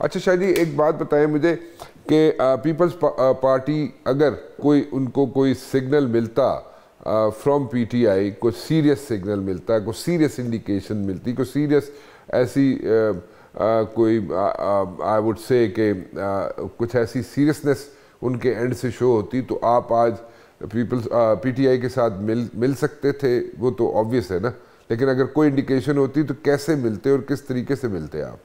अच्छा शाह जी, एक बात बताएं मुझे कि पीपल्स पार्टी अगर उनको कोई सिग्नल मिलता फ्रॉम पीटीआई, कोई सीरियस सिग्नल मिलता, कोई सीरियस इंडिकेशन मिलती, कोई सीरियस ऐसी कोई आई वुड से कि कुछ ऐसी सीरियसनेस उनके एंड से शो होती, तो आप आज पीपल्स पीटीआई के साथ मिल सकते थे, वो तो ऑब्वियस है ना। लेकिन अगर कोई इंडिकेशन होती तो कैसे मिलते और किस तरीके से मिलते आप?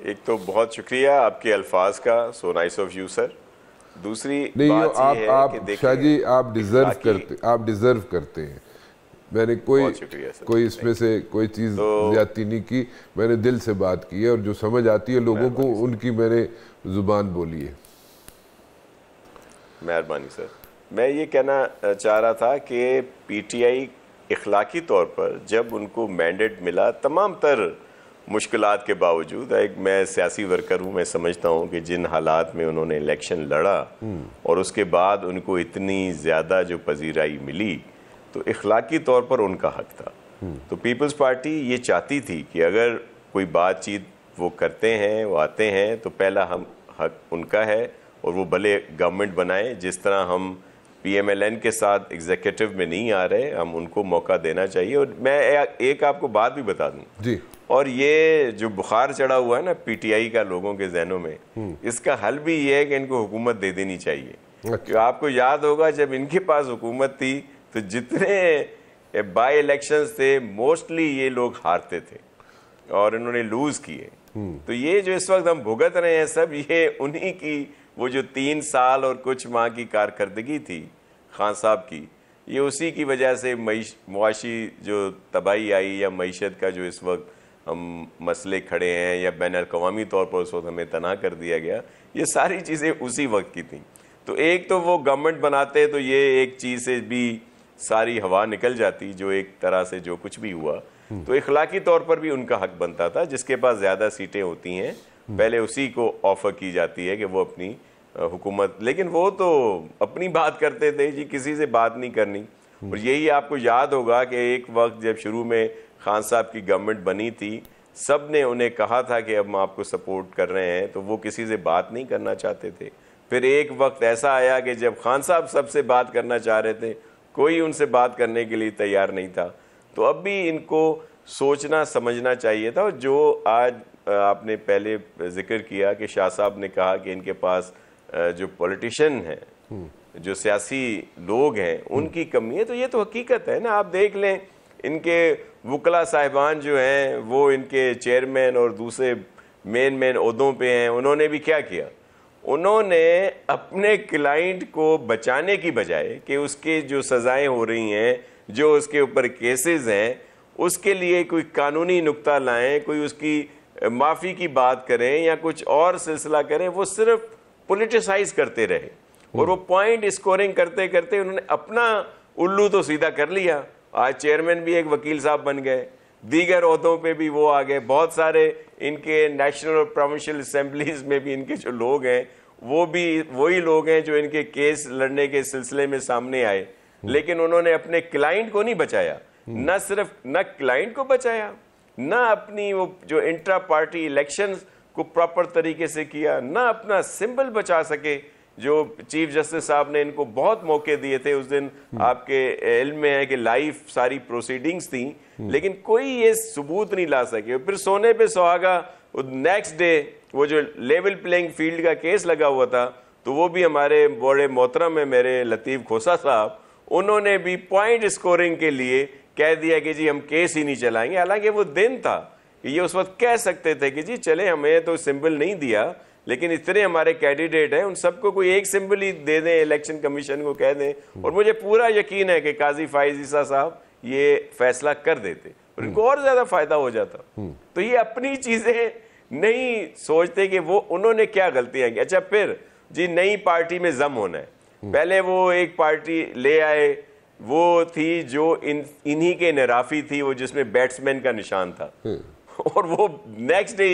एक तो बहुत शुक्रिया आपके अल्फाज का, so nice of you sir. दूसरी नहीं, बात ये है कि शाह जी देखिए, आप डिजर्व करते हैं। मैंने कोई इसमें से कोई चीज़ ज्यादती नहीं की, मैंने दिल से बात की है और जो समझ आती है लोगों को उनकी मैंने जुबान बोली है। मेहरबानी सर। मैं ये कहना चाह रहा था कि पीटीआई इखलाकी तौर पर जब उनको मैंडेट मिला, तमाम तर मुश्किलात के बावजूद, एक मैं सियासी वर्कर हूँ, मैं समझता हूँ कि जिन हालात में उन्होंने इलेक्शन लड़ा और उसके बाद उनको इतनी ज़्यादा जो पजीराई मिली, तो इखलाकी तौर पर उनका हक था। तो पीपल्स पार्टी ये चाहती थी कि अगर कोई बातचीत वो करते हैं, वो आते हैं, तो पहला हम हक उनका है और वो भले गवर्नमेंट बनाए। जिस तरह हम पीएमएलएन के साथ एग्जीक्यूटिव में नहीं आ रहे, हम उनको मौका देना चाहिए। और मैं एक आपको बात भी बता दूं जी, और ये जो बुखार चढ़ा हुआ है ना पीटीआई का लोगों के जहनों में, इसका हल भी ये है कि इनको हुकूमत दे देनी चाहिए। अच्छा। आपको याद होगा जब इनके पास हुकूमत थी तो जितने बाई इलेक्शंस थे मोस्टली ये लोग हारते थे और इन्होंने लूज किए। तो ये जो इस वक्त हम भुगत रहे हैं सब, ये उन्हीं की वो जो 3 साल और कुछ माह की कारकर्दगी थी खान साहब की, ये उसी की वजह से मुआशी जो तबाही आई या मईशत का जो इस वक्त हम मसले खड़े हैं या बैन अल-अक़वामी तौर पर उस वक्त हमें तनाह कर दिया गया, ये सारी चीज़ें उसी वक्त की थी। तो एक तो वो गवर्नमेंट बनाते तो ये एक चीज़ से भी सारी हवा निकल जाती, जो एक तरह से जो कुछ भी हुआ। तो इखलाकी तौर पर भी उनका हक बनता था, जिसके पास ज़्यादा सीटें होती हैं पहले उसी को ऑफर की जाती है कि वो अपनी हुकूमत, लेकिन वो तो अपनी बात करते थे जी, किसी से बात नहीं करनी। और यही आपको याद होगा कि एक वक्त जब शुरू में खान साहब की गवर्नमेंट बनी थी, सब ने उन्हें कहा था कि अब हम आपको सपोर्ट कर रहे हैं, तो वो किसी से बात नहीं करना चाहते थे। फिर एक वक्त ऐसा आया कि जब खान साहब सबसे बात करना चाह रहे थे, कोई उनसे बात करने के लिए तैयार नहीं था। तो अब भी इनको सोचना समझना चाहिए था। और जो आज आपने पहले जिक्र किया कि शाह साहब ने कहा कि इनके पास जो पॉलिटिशियन हैं, जो सियासी लोग हैं, उनकी कमी है, तो ये तो हकीकत है ना। आप देख लें इनके वकला साहिबान जो हैं वो इनके चेयरमैन और दूसरे मेन ओहदों पे हैं, उन्होंने भी क्या किया, उन्होंने अपने क्लाइंट को बचाने की बजाय कि उसके जो सज़ाएं हो रही हैं, जो उसके ऊपर केसेस हैं, उसके लिए कोई कानूनी नुक्ता लाएं, कोई उसकी माफ़ी की बात करें या कुछ और सिलसिला करें, वो सिर्फ पॉलिटिसाइज करते रहे। और वो पॉइंट स्कोरिंग करते करते उन्होंने अपना उल्लू तो सीधा कर लिया। आज चेयरमैन भी एक वकील साहब बन गए, दीगर ओहदों पे भी वो आ गए। बहुत सारे इनके नेशनल और प्रोविंशियल असेंबलीज में भी इनके जो लोग हैं वो भी वही लोग हैं जो इनके केस लड़ने के सिलसिले में सामने आए। लेकिन उन्होंने अपने क्लाइंट को नहीं बचाया, न सिर्फ न क्लाइंट को बचाया, न अपनी वो जो इंट्रा पार्टी इलेक्शंस को प्रॉपर तरीके से किया, न अपना सिंबल बचा सके। जो चीफ जस्टिस साहब ने इनको बहुत मौके दिए थे उस दिन, आपके इल्म में है कि लाइव सारी प्रोसीडिंग्स थी, लेकिन कोई ये सबूत नहीं ला सके। फिर सोने पे सुहागा नेक्स्ट डे वो जो लेवल प्लेइंग फील्ड का केस लगा हुआ था, तो वो भी हमारे बड़े मोहतरम है मेरे लतीफ़ खोसा साहब, उन्होंने भी पॉइंट स्कोरिंग के लिए कह दिया कि जी हम केस ही नहीं चलाएंगे। हालांकि वो दिन था कि ये उस वक्त कह सकते थे कि जी चले हमें तो सिंबल नहीं दिया, लेकिन इतने हमारे कैंडिडेट हैं, उन सबको कोई एक सिंबल ही दे दें, इलेक्शन कमीशन को कह दें। और मुझे पूरा यकीन है कि काजी फाइज ईसा साहब ये फैसला कर देते और इनको और ज्यादा फायदा हो जाता। तो ये अपनी चीजें नहीं सोचते कि वो उन्होंने क्या गलतियां की। अच्छा, फिर जी नई पार्टी में जम होना है, पहले वो एक पार्टी ले आए, वो थी जो इन्हीं के नराफी थी, वो जिसमें बैट्समैन का निशान था, और वो नेक्स्ट डे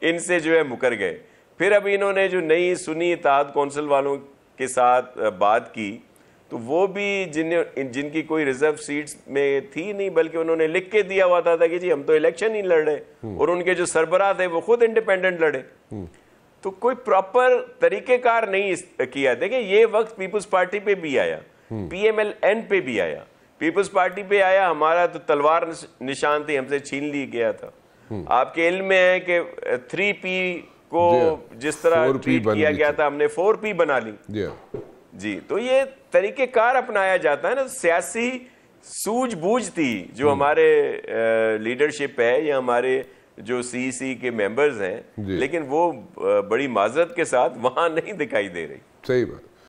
इनसे जो है मुकर गए। फिर अब इन्होंने जो नई सुन्नी इत्तेहाद कौंसिल वालों के साथ बात की, तो वो भी जिनकी कोई रिजर्व सीट्स में थी नहीं, बल्कि उन्होंने लिख के दिया हुआ था कि जी हम तो इलेक्शन ही लड़ रहे, और उनके जो सरबराह थे वो खुद इंडिपेंडेंट लड़े। तो कोई प्रॉपर तरीकेकार नहीं किया। देखिए ये वक्त पीपुल्स पार्टी पे भी आया, PMLN पे भी आया, पीपुल्स पार्टी पे आया, हमारा तो तलवार निशान थी, हमसे छीन ली गया था। आपके इल्म में है कि 3P को जिस तरह ट्रीट किया गया था, हमने 4P बना ली जी। तो ये तरीकेकार अपनाया जाता है ना, सियासी सूझबूझ थी जो हमारे लीडरशिप है या हमारे जो CEC के मेंबर्स हैं, लेकिन वो बड़ी माजरत के साथ वहां नहीं दिखाई दे रही। सही बात।